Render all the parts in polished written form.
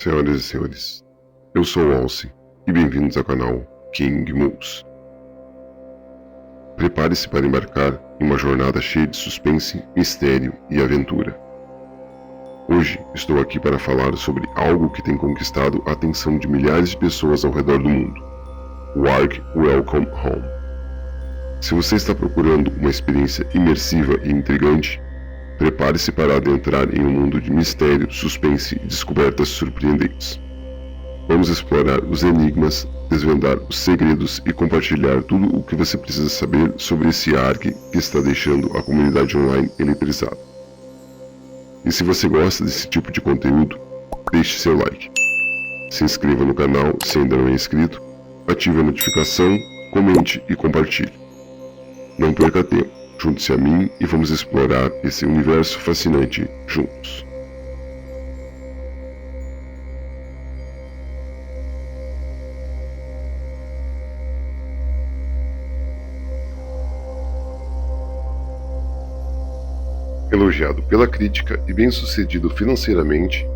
Senhoras e senhores, eu sou o Alce e bem-vindos ao canal King Moose. Prepare-se para embarcar em uma jornada cheia de suspense, mistério e aventura. Hoje estou aqui para falar sobre algo que tem conquistado a atenção de milhares de pessoas ao redor do mundo: o ARK Welcome Home. Se você está procurando uma experiência imersiva e intrigante, prepare-se para adentrar em um mundo de mistério, suspense e descobertas surpreendentes. Vamos explorar os enigmas, desvendar os segredos e compartilhar tudo o que você precisa saber sobre esse ARK que está deixando a comunidade online eletrizada. E se você gosta desse tipo de conteúdo, deixe seu like. Se inscreva no canal se ainda não é inscrito, ative a notificação, comente e compartilhe. Não perca tempo, junte-se a mim e vamos explorar esse universo fascinante juntos. Elogiado pela crítica e bem-sucedido financeiramente,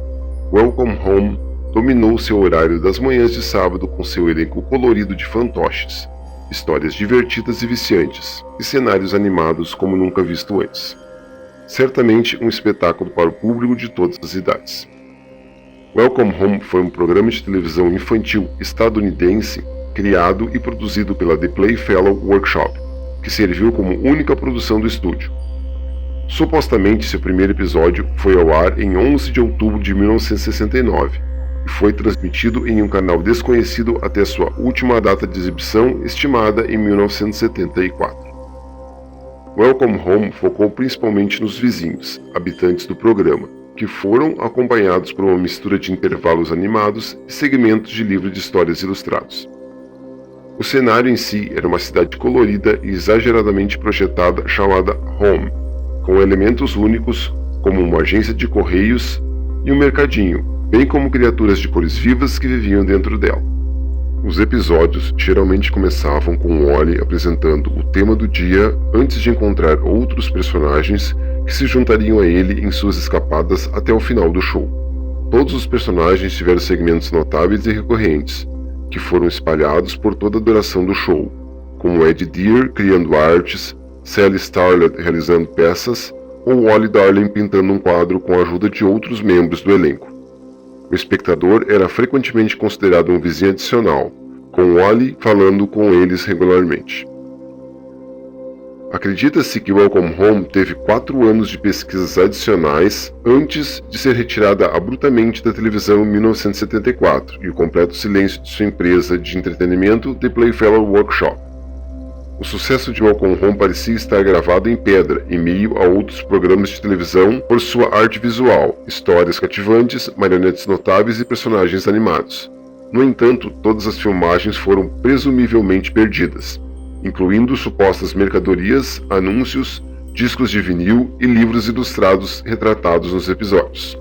Welcome Home dominou seu horário das manhãs de sábado com seu elenco colorido de fantoches, histórias divertidas e viciantes, e cenários animados como nunca visto antes. Certamente um espetáculo para o público de todas as idades. Welcome Home foi um programa de televisão infantil estadunidense criado e produzido pela The Playfellow Workshop, que serviu como única produção do estúdio. Supostamente seu primeiro episódio foi ao ar em 11 de outubro de 1969 e foi transmitido em um canal desconhecido até sua última data de exibição, estimada em 1974. Welcome Home focou principalmente nos vizinhos, habitantes do programa, que foram acompanhados por uma mistura de intervalos animados e segmentos de livro de histórias ilustrados. O cenário em si era uma cidade colorida e exageradamente projetada chamada Home, com elementos únicos como uma agência de correios e um mercadinho, bem como criaturas de cores vivas que viviam dentro dela. Os episódios geralmente começavam com Wally apresentando o tema do dia antes de encontrar outros personagens que se juntariam a ele em suas escapadas até o final do show. Todos os personagens tiveram segmentos notáveis e recorrentes, que foram espalhados por toda a duração do show, como Ed Deer criando artes, Sally Starlet realizando peças ou Wally Darling pintando um quadro com a ajuda de outros membros do elenco. O espectador era frequentemente considerado um vizinho adicional, com Wally falando com eles regularmente. Acredita-se que Welcome Home teve 4 anos de pesquisas adicionais antes de ser retirada abruptamente da televisão em 1974 e o completo silêncio de sua empresa de entretenimento The Playfellow Workshop. O sucesso de Welcome Home parecia estar gravado em pedra, em meio a outros programas de televisão por sua arte visual, histórias cativantes, marionetes notáveis e personagens animados. No entanto, todas as filmagens foram presumivelmente perdidas, incluindo supostas mercadorias, anúncios, discos de vinil e livros ilustrados retratados nos episódios.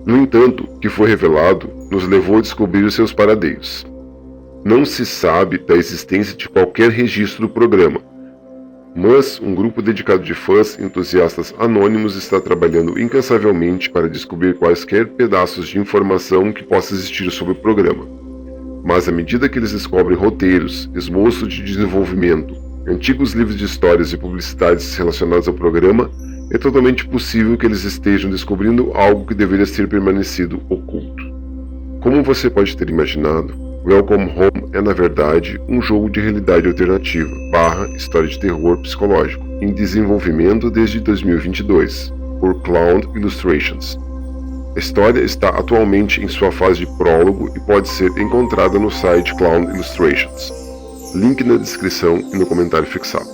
No entanto, o que foi revelado nos levou a descobrir os seus paradeiros. Não se sabe da existência de qualquer registro do programa, mas um grupo dedicado de fãs entusiastas anônimos está trabalhando incansavelmente para descobrir quaisquer pedaços de informação que possa existir sobre o programa. Mas à medida que eles descobrem roteiros, esboços de desenvolvimento, antigos livros de histórias e publicidades relacionados ao programa, é totalmente possível que eles estejam descobrindo algo que deveria ter permanecido oculto. Como você pode ter imaginado, Welcome Home é na verdade um jogo de realidade alternativa / história de terror psicológico, em desenvolvimento desde 2022, por Cloud Illustrations. A história está atualmente em sua fase de prólogo e pode ser encontrada no site Cloud Illustrations. Link na descrição e no comentário fixado.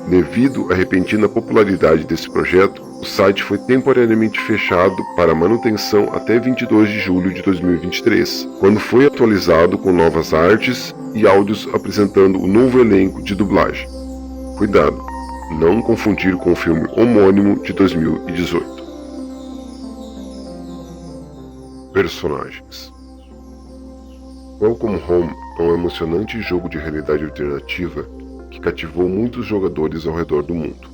Devido à repentina popularidade desse projeto, o site foi temporariamente fechado para manutenção até 22 de julho de 2023, quando foi atualizado com novas artes e áudios apresentando o novo elenco de dublagem. Cuidado, não confundir com o filme homônimo de 2018. Personagens. Welcome Home é um emocionante jogo de realidade alternativa que cativou muitos jogadores ao redor do mundo.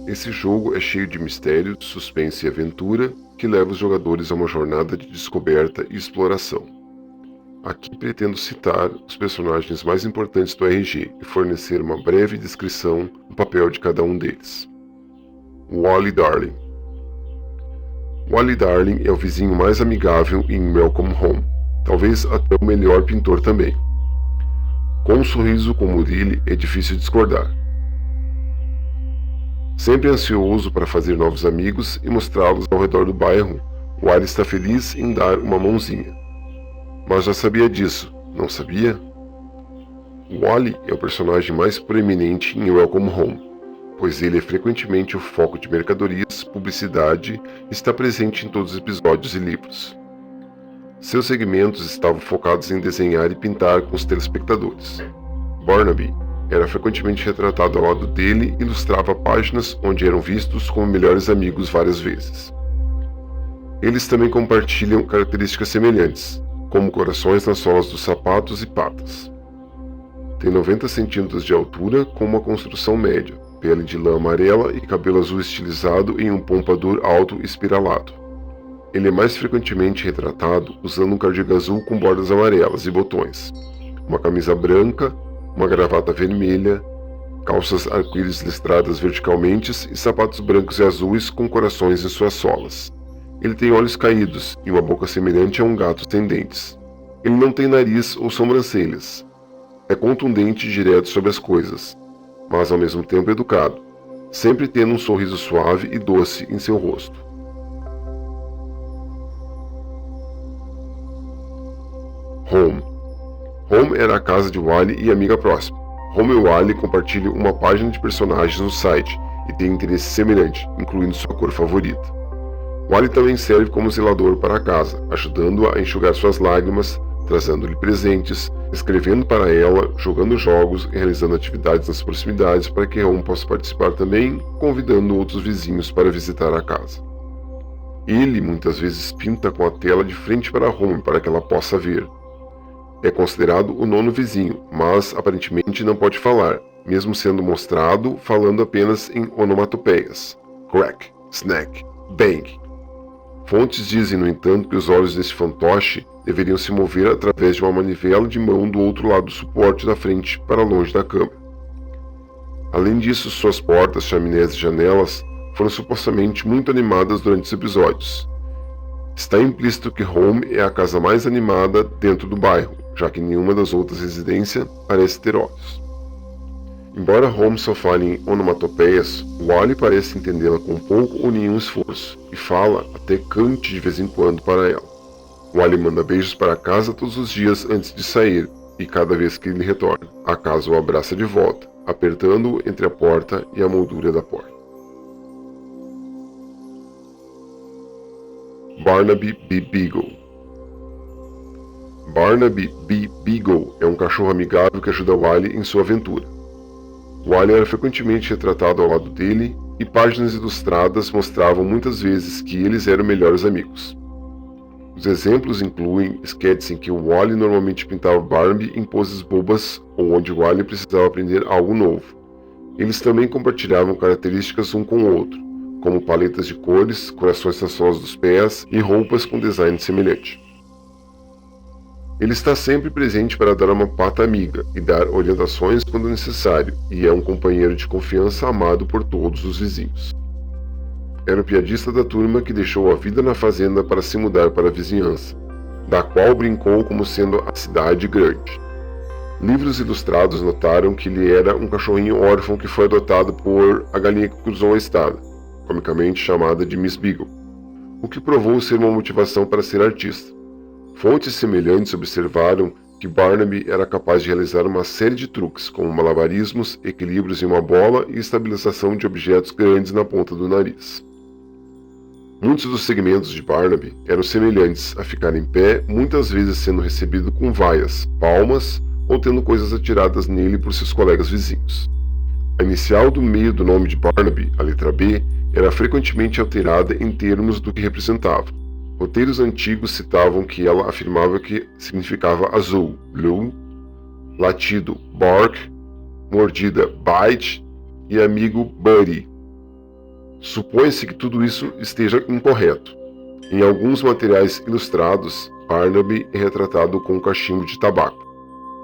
Esse jogo é cheio de mistério, suspense e aventura que leva os jogadores a uma jornada de descoberta e exploração. Aqui pretendo citar os personagens mais importantes do RG e fornecer uma breve descrição do papel de cada um deles. Wally Darling. Wally Darling é o vizinho mais amigável em Welcome Home, talvez até o melhor pintor também. Com um sorriso como o dele, é difícil discordar. Sempre ansioso para fazer novos amigos e mostrá-los ao redor do bairro, Wally está feliz em dar uma mãozinha. Mas já sabia disso, não sabia? Wally é o personagem mais proeminente em Welcome Home, pois ele é frequentemente o foco de mercadorias, publicidade e está presente em todos os episódios e livros. Seus segmentos estavam focados em desenhar e pintar com os telespectadores. Barnaby era frequentemente retratado ao lado dele e ilustrava páginas onde eram vistos como melhores amigos várias vezes. Eles também compartilham características semelhantes, como corações nas solas dos sapatos e patas. Tem 90 centímetros de altura com uma construção média, pele de lã amarela e cabelo azul estilizado em um pompador alto espiralado. Ele é mais frequentemente retratado usando um cardigan azul com bordas amarelas e botões, uma camisa branca, uma gravata vermelha, calças arco-íris listradas verticalmente e sapatos brancos e azuis com corações em suas solas. Ele tem olhos caídos e uma boca semelhante a um gato sem dentes. Ele não tem nariz ou sobrancelhas. É contundente e direto sobre as coisas, mas ao mesmo tempo educado, sempre tendo um sorriso suave e doce em seu rosto. Home. Home era a casa de Wally e amiga próxima. Home e Wally compartilham uma página de personagens no site e têm interesse semelhante, incluindo sua cor favorita. Wally também serve como zelador para a casa, ajudando-a a enxugar suas lágrimas, trazendo-lhe presentes, escrevendo para ela, jogando jogos e realizando atividades nas proximidades para que Home possa participar também, convidando outros vizinhos para visitar a casa. Ele muitas vezes pinta com a tela de frente para Home para que ela possa ver. É considerado o nono vizinho, mas aparentemente não pode falar, mesmo sendo mostrado falando apenas em onomatopeias. Crack, snack, bang. Fontes dizem, no entanto, que os olhos desse fantoche deveriam se mover através de uma manivela de mão do outro lado do suporte da frente para longe da câmera. Além disso, suas portas, chaminés e janelas foram supostamente muito animadas durante os episódios. Está implícito que Home é a casa mais animada dentro do bairro, já que nenhuma das outras residências parece ter olhos. Embora Home só fale em onomatopeias, Wally parece entendê-la com pouco ou nenhum esforço, e fala até cante de vez em quando para ela. Wally manda beijos para casa todos os dias antes de sair, e cada vez que ele retorna, a casa o abraça de volta, apertando-o entre a porta e a moldura da porta. Barnaby B. Beagle. Barnaby B. Beagle é um cachorro amigável que ajuda Wally em sua aventura. Wally era frequentemente retratado ao lado dele, e páginas ilustradas mostravam muitas vezes que eles eram melhores amigos. Os exemplos incluem sketches em que Wally normalmente pintava Barnaby em poses bobas ou onde Wally precisava aprender algo novo. Eles também compartilhavam características um com o outro, como paletas de cores, corações nas solas dos pés e roupas com design semelhante. Ele está sempre presente para dar uma pata amiga e dar orientações quando necessário, e é um companheiro de confiança amado por todos os vizinhos. Era o piadista da turma que deixou a vida na fazenda para se mudar para a vizinhança, da qual brincou como sendo a cidade grande. Livros ilustrados notaram que ele era um cachorrinho órfão que foi adotado por a galinha que cruzou a estrada, comicamente chamada de Miss Beagle, o que provou ser uma motivação para ser artista. Fontes semelhantes observaram que Barnaby era capaz de realizar uma série de truques, como malabarismos, equilíbrios em uma bola e estabilização de objetos grandes na ponta do nariz. Muitos dos segmentos de Barnaby eram semelhantes a ficar em pé, muitas vezes sendo recebido com vaias, palmas ou tendo coisas atiradas nele por seus colegas vizinhos. A inicial do meio do nome de Barnaby, a letra B, era frequentemente alterada em termos do que representava. Roteiros antigos citavam que ela afirmava que significava azul, blue, latido, bark, mordida, bite e amigo, buddy. Supõe-se que tudo isso esteja incorreto. Em alguns materiais ilustrados, Barnaby é retratado com um cachimbo de tabaco.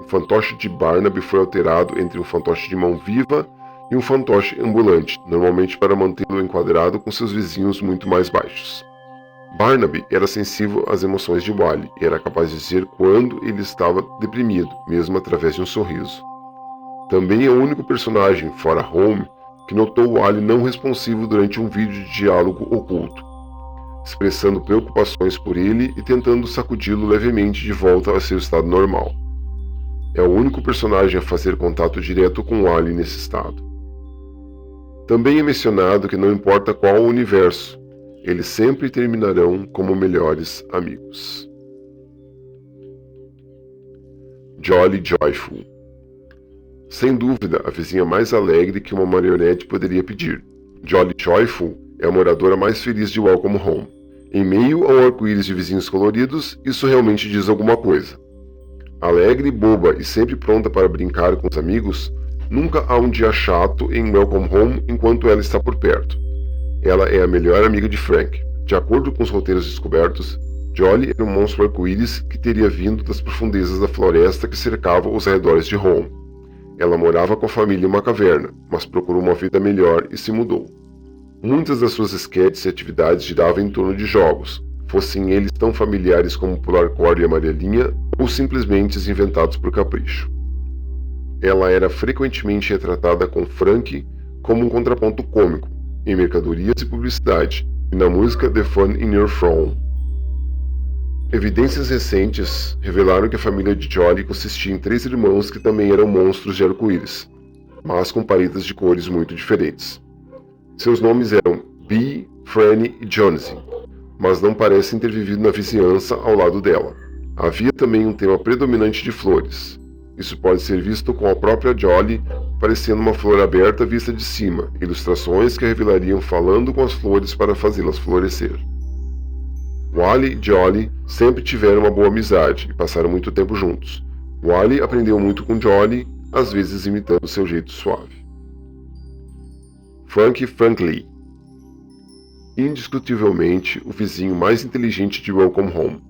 O fantoche de Barnaby foi alterado entre um fantoche de mão viva e um fantoche ambulante, normalmente para mantê-lo enquadrado com seus vizinhos muito mais baixos. Barnaby era sensível às emoções de Wally e era capaz de dizer quando ele estava deprimido, mesmo através de um sorriso. Também é o único personagem, fora Home, que notou Wally não responsivo durante um vídeo de diálogo oculto, expressando preocupações por ele e tentando sacudi-lo levemente de volta ao seu estado normal. É o único personagem a fazer contato direto com Wally nesse estado. Também é mencionado que não importa qual o universo, eles sempre terminarão como melhores amigos. Jolly Joyful. Sem dúvida, a vizinha mais alegre que uma marionete poderia pedir. Jolly Joyful é a moradora mais feliz de Welcome Home. Em meio ao arco-íris de vizinhos coloridos, isso realmente diz alguma coisa. Alegre, boba e sempre pronta para brincar com os amigos, nunca há um dia chato em Welcome Home enquanto ela está por perto. Ela é a melhor amiga de Frank. De acordo com os roteiros descobertos, Jolly era um monstro arco-íris que teria vindo das profundezas da floresta que cercava os arredores de Home. Ela morava com a família em uma caverna, mas procurou uma vida melhor e se mudou. Muitas das suas esquetes e atividades giravam em torno de jogos, fossem eles tão familiares como pular corda e amarelinha ou simplesmente inventados por capricho. Ela era frequentemente retratada com Frank como um contraponto cômico, em mercadorias e publicidade, e na música The Fun in Your Frown. Evidências recentes revelaram que a família de Jolly consistia em 3 irmãos que também eram monstros de arco-íris, mas com paletas de cores muito diferentes. Seus nomes eram Bee, Franny e Jonesy, mas não parecem ter vivido na vizinhança ao lado dela. Havia também um tema predominante de flores. Isso pode ser visto com a própria Jolly parecendo uma flor aberta vista de cima, ilustrações que a revelariam falando com as flores para fazê-las florescer. Wally e Jolly sempre tiveram uma boa amizade e passaram muito tempo juntos. Wally aprendeu muito com Jolly, às vezes imitando seu jeito suave. Frank Frankly. Indiscutivelmente o vizinho mais inteligente de Welcome Home.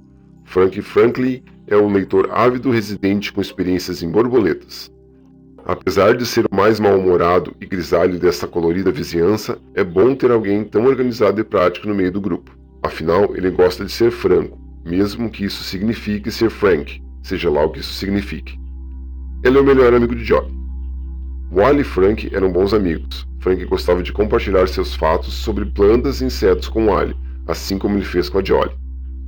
Frank Frankly é um leitor ávido residente com experiências em borboletas. Apesar de ser o mais mal-humorado e grisalho desta colorida vizinhança, é bom ter alguém tão organizado e prático no meio do grupo. Afinal, ele gosta de ser franco, mesmo que isso signifique ser Frank, seja lá o que isso signifique. Ele é o melhor amigo de Jolly. Wally e Frank eram bons amigos. Frank gostava de compartilhar seus fatos sobre plantas e insetos com Wally, assim como ele fez com a Jolly.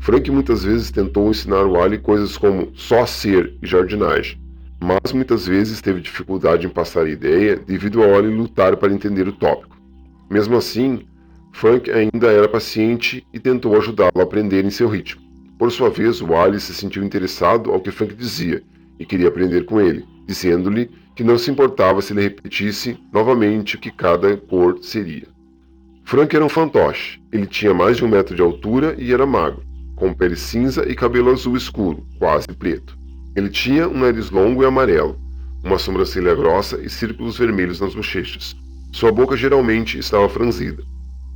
Frank muitas vezes tentou ensinar Wally coisas como só ser e jardinagem, mas muitas vezes teve dificuldade em passar a ideia devido a Wally lutar para entender o tópico. Mesmo assim, Frank ainda era paciente e tentou ajudá-lo a aprender em seu ritmo. Por sua vez, Wally se sentiu interessado ao que Frank dizia e queria aprender com ele, dizendo-lhe que não se importava se ele repetisse novamente o que cada cor seria. Frank era um fantoche. Ele tinha mais de 1 metro de altura e era magro, com pele cinza e cabelo azul escuro, quase preto. Ele tinha um nariz longo e amarelo, uma sobrancelha grossa e círculos vermelhos nas bochechas. Sua boca geralmente estava franzida.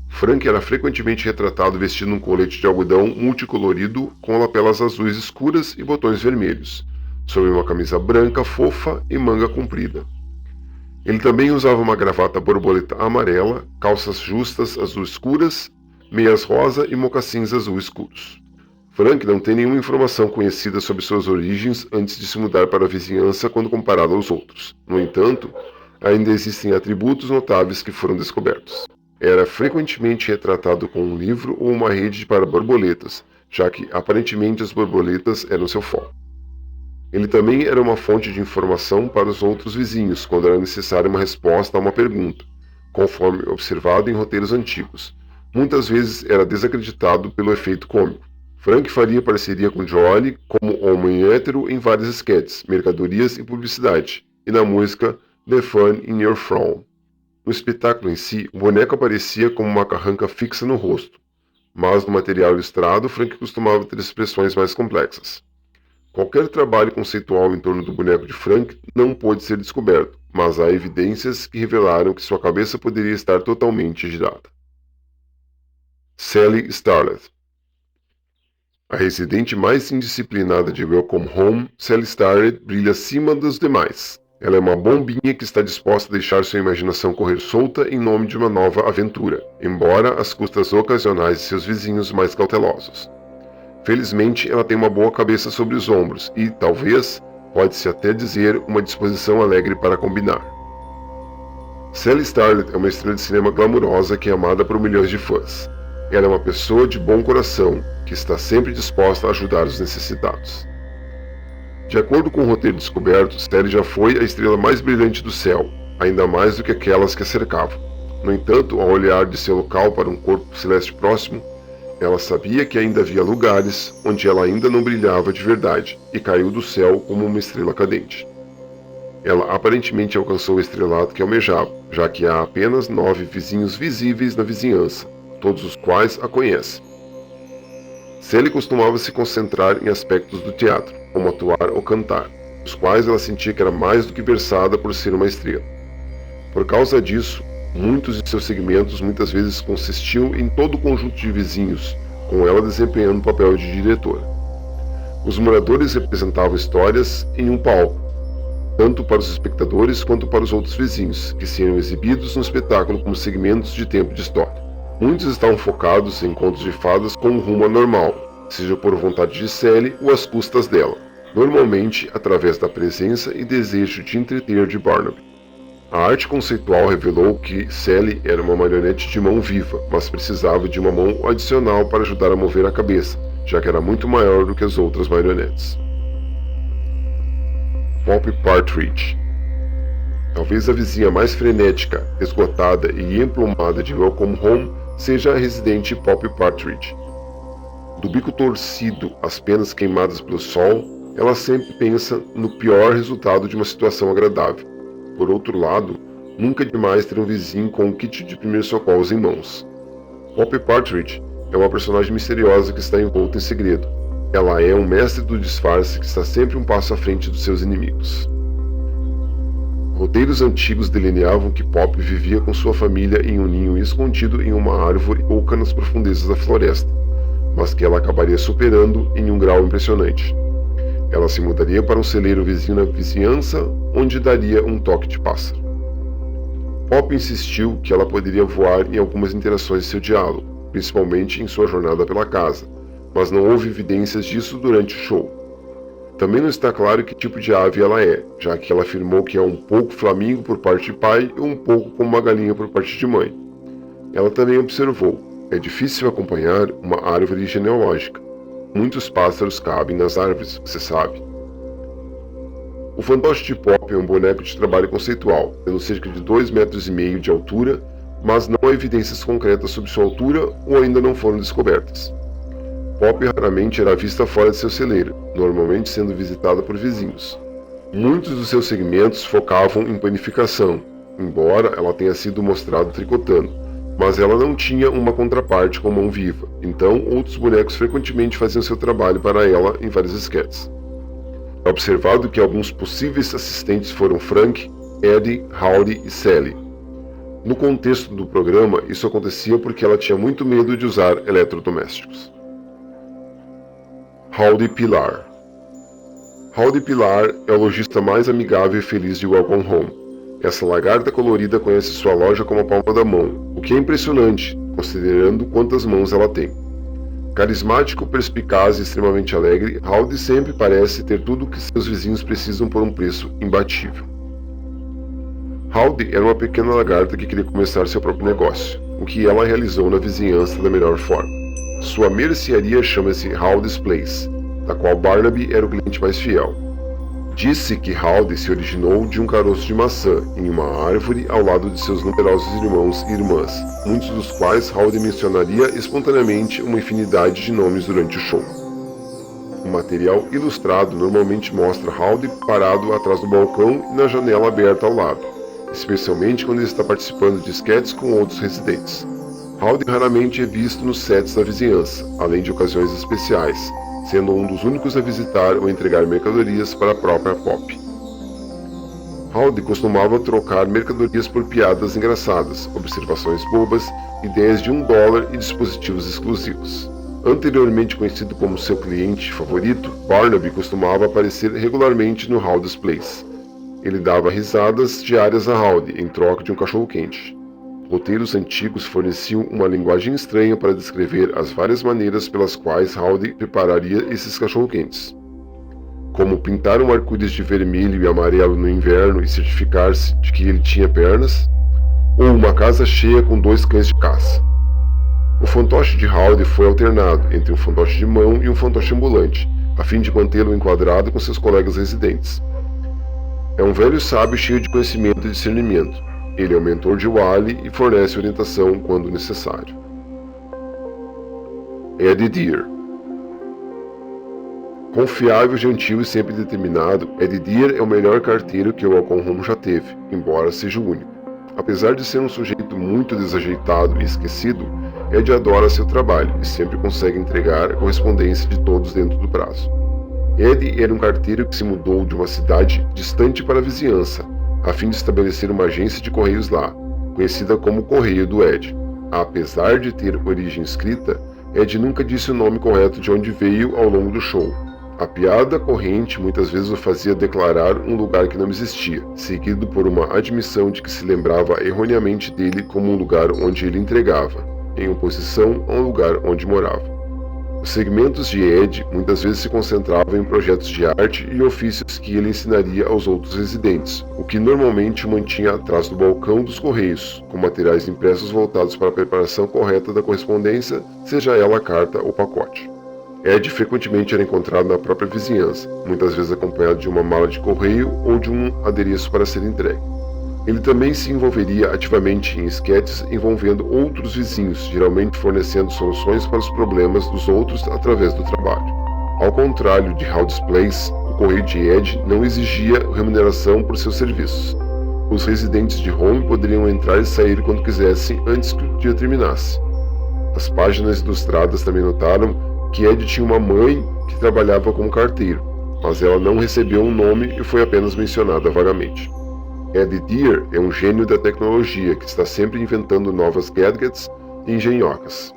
Frank era frequentemente retratado vestindo um colete de algodão multicolorido com lapelas azuis escuras e botões vermelhos, sobre uma camisa branca fofa e manga comprida. Ele também usava uma gravata borboleta amarela, calças justas azul escuras, meias rosa e mocassins azul escuros. Frank não tem nenhuma informação conhecida sobre suas origens antes de se mudar para a vizinhança quando comparado aos outros. No entanto, ainda existem atributos notáveis que foram descobertos. Era frequentemente retratado com um livro ou uma rede para borboletas, já que aparentemente as borboletas eram seu foco. Ele também era uma fonte de informação para os outros vizinhos quando era necessária uma resposta a uma pergunta, conforme observado em roteiros antigos. Muitas vezes era desacreditado pelo efeito cômico. Frank faria parceria com Jolly como homem hétero em várias esquetes, mercadorias e publicidade, e na música The Fun in Your Frown. No espetáculo em si, o boneco aparecia como uma carranca fixa no rosto, mas no material ilustrado, Frank costumava ter expressões mais complexas. Qualquer trabalho conceitual em torno do boneco de Frank não pôde ser descoberto, mas há evidências que revelaram que sua cabeça poderia estar totalmente girada. Sally Starlet. A residente mais indisciplinada de Welcome Home, Sally Starlet brilha acima dos demais. Ela é uma bombinha que está disposta a deixar sua imaginação correr solta em nome de uma nova aventura, embora às custas ocasionais de seus vizinhos mais cautelosos. Felizmente, ela tem uma boa cabeça sobre os ombros e, talvez, pode-se até dizer, uma disposição alegre para combinar. Sally Starlet é uma estrela de cinema glamurosa que é amada por milhões de fãs. Ela é uma pessoa de bom coração, que está sempre disposta a ajudar os necessitados. De acordo com o roteiro descoberto, Sally já foi a estrela mais brilhante do céu, ainda mais do que aquelas que a cercavam. No entanto, ao olhar de seu local para um corpo celeste próximo, ela sabia que ainda havia lugares onde ela ainda não brilhava de verdade e caiu do céu como uma estrela cadente. Ela aparentemente alcançou o estrelato que almejava, já que há apenas 9 vizinhos visíveis na vizinhança, todos os quais a conhecem. Sally costumava se concentrar em aspectos do teatro, como atuar ou cantar, os quais ela sentia que era mais do que versada por ser uma estrela. Por causa disso, muitos de seus segmentos muitas vezes consistiam em todo o conjunto de vizinhos, com ela desempenhando o papel de diretora. Os moradores representavam histórias em um palco, tanto para os espectadores quanto para os outros vizinhos, que seriam exibidos no espetáculo como segmentos de tempo de história. Muitos estavam focados em contos de fadas com um rumo anormal, seja por vontade de Sally ou às custas dela, normalmente através da presença e desejo de entreter de Barnaby. A arte conceitual revelou que Sally era uma marionete de mão viva, mas precisava de uma mão adicional para ajudar a mover a cabeça, já que era muito maior do que as outras marionetes. Poppy Partridge. Talvez a vizinha mais frenética, esgotada e emplumada de Welcome Home seja a residente Poppy Partridge. Do bico torcido às penas queimadas pelo sol, ela sempre pensa no pior resultado de uma situação agradável. Por outro lado, nunca é demais ter um vizinho com um kit de primeiros socorros em mãos. Poppy Partridge é uma personagem misteriosa que está envolta em segredo. Ela é um mestre do disfarce que está sempre um passo à frente dos seus inimigos. Roteiros antigos delineavam que Poppy vivia com sua família em um ninho escondido em uma árvore oca nas profundezas da floresta, mas que ela acabaria superando em um grau impressionante. Ela se mudaria para um celeiro vizinho na vizinhança, onde daria um toque de pássaro. Poppy insistiu que ela poderia voar em algumas interações de seu diálogo, principalmente em sua jornada pela casa, mas não houve evidências disso durante o show. Também não está claro que tipo de ave ela é, já que ela afirmou que é um pouco flamingo por parte de pai e um pouco como uma galinha por parte de mãe. Ela também observou: é difícil acompanhar uma árvore genealógica. Muitos pássaros cabem nas árvores, você sabe. O fantoche de Poppy é um boneco de trabalho conceitual, tendo cerca de 2,5 metros de altura, mas não há evidências concretas sobre sua altura ou ainda não foram descobertas. Poppy raramente era vista fora de seu celeiro, normalmente sendo visitada por vizinhos. Muitos dos seus segmentos focavam em panificação, embora ela tenha sido mostrada tricotando, mas ela não tinha uma contraparte com mão viva, então outros bonecos frequentemente faziam seu trabalho para ela em vários esquetes. É observado que alguns possíveis assistentes foram Frank, Eddie, Howdy e Sally. No contexto do programa, isso acontecia porque ela tinha muito medo de usar eletrodomésticos. Howdy Pilar. Howdy Pilar é o lojista mais amigável e feliz de Welcome Home. Essa lagarta colorida conhece sua loja como a palma da mão, o que é impressionante, considerando quantas mãos ela tem. Carismático, perspicaz e extremamente alegre, Howdy sempre parece ter tudo o que seus vizinhos precisam por um preço imbatível. Howdy era uma pequena lagarta que queria começar seu próprio negócio, o que ela realizou na vizinhança da melhor forma. Sua mercearia chama-se Howdy's Place, da qual Barnaby era o cliente mais fiel. Disse que Howdy se originou de um caroço de maçã em uma árvore ao lado de seus numerosos irmãos e irmãs, muitos dos quais Howdy mencionaria espontaneamente uma infinidade de nomes durante o show. O material ilustrado normalmente mostra Howdy parado atrás do balcão e na janela aberta ao lado, especialmente quando ele está participando de esquetes com outros residentes. Howdy raramente é visto nos sets da vizinhança, além de ocasiões especiais, sendo um dos únicos a visitar ou entregar mercadorias para a própria Poppy. Howdy costumava trocar mercadorias por piadas engraçadas, observações bobas, ideias de $1 e dispositivos exclusivos. Anteriormente conhecido como seu cliente favorito, Barnaby costumava aparecer regularmente no Howdy's Place. Ele dava risadas diárias a Howdy em troca de um cachorro-quente. Roteiros antigos forneciam uma linguagem estranha para descrever as várias maneiras pelas quais Howdy prepararia esses cachorro-quentes, como pintar um arco-íris de vermelho e amarelo no inverno e certificar-se de que ele tinha pernas, ou uma casa cheia com 2 cães de caça. O fantoche de Howdy foi alternado entre um fantoche de mão e um fantoche ambulante, a fim de mantê-lo enquadrado com seus colegas residentes. É um velho sábio cheio de conhecimento e discernimento. Ele é o mentor de Wally e fornece orientação quando necessário. Eddie Deer. Confiável, gentil e sempre determinado, Eddie Deer é o melhor carteiro que o Welcome Home já teve, embora seja o único. Apesar de ser um sujeito muito desajeitado e esquecido, Ed adora seu trabalho e sempre consegue entregar a correspondência de todos dentro do prazo. Ed era um carteiro que se mudou de uma cidade distante para a vizinhança, a fim de estabelecer uma agência de correios lá, conhecida como Correio do Ed. Apesar de ter origem escrita, Ed nunca disse o nome correto de onde veio ao longo do show. A piada corrente muitas vezes o fazia declarar um lugar que não existia, seguido por uma admissão de que se lembrava erroneamente dele como um lugar onde ele entregava, em oposição a um lugar onde morava. Os segmentos de Ed muitas vezes se concentravam em projetos de arte e ofícios que ele ensinaria aos outros residentes, o que normalmente o mantinha atrás do balcão dos correios, com materiais impressos voltados para a preparação correta da correspondência, seja ela carta ou pacote. Ed frequentemente era encontrado na própria vizinhança, muitas vezes acompanhado de uma mala de correio ou de um adereço para ser entregue. Ele também se envolveria ativamente em esquetes envolvendo outros vizinhos, geralmente fornecendo soluções para os problemas dos outros através do trabalho. Ao contrário de Howdy's Place, o correio de Ed não exigia remuneração por seus serviços. Os residentes de Home poderiam entrar e sair quando quisessem antes que o dia terminasse. As páginas ilustradas também notaram que Ed tinha uma mãe que trabalhava como carteiro, mas ela não recebeu um nome e foi apenas mencionada vagamente. Eddie Deer é um gênio da tecnologia que está sempre inventando novas gadgets e engenhocas.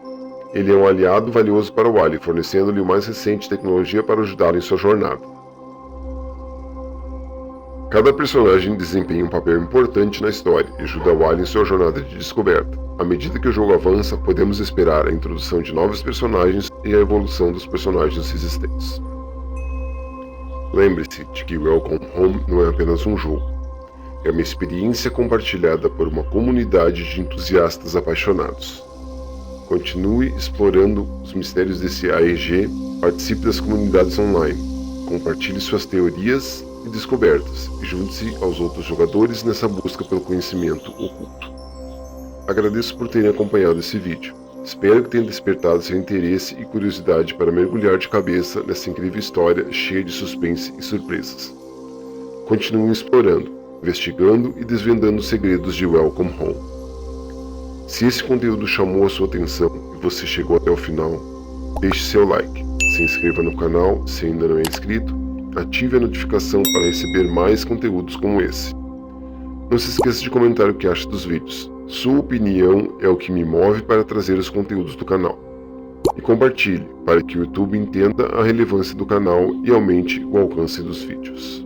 Ele é um aliado valioso para Wally, fornecendo-lhe a mais recente tecnologia para ajudá-lo em sua jornada. Cada personagem desempenha um papel importante na história e ajuda Wally em sua jornada de descoberta. À medida que o jogo avança, podemos esperar a introdução de novos personagens e a evolução dos personagens existentes. Lembre-se de que Welcome Home não é apenas um jogo. É uma experiência compartilhada por uma comunidade de entusiastas apaixonados. Continue explorando os mistérios desse AEG, participe das comunidades online, compartilhe suas teorias e descobertas e junte-se aos outros jogadores nessa busca pelo conhecimento oculto. Agradeço por terem acompanhado esse vídeo. Espero que tenha despertado seu interesse e curiosidade para mergulhar de cabeça nessa incrível história cheia de suspense e surpresas. Continue explorando, investigando e desvendando os segredos de Welcome Home. Se esse conteúdo chamou a sua atenção e você chegou até o final, deixe seu like, se inscreva no canal se ainda não é inscrito, ative a notificação para receber mais conteúdos como esse. Não se esqueça de comentar o que acha dos vídeos. Sua opinião é o que me move para trazer os conteúdos do canal. E compartilhe para que o YouTube entenda a relevância do canal e aumente o alcance dos vídeos.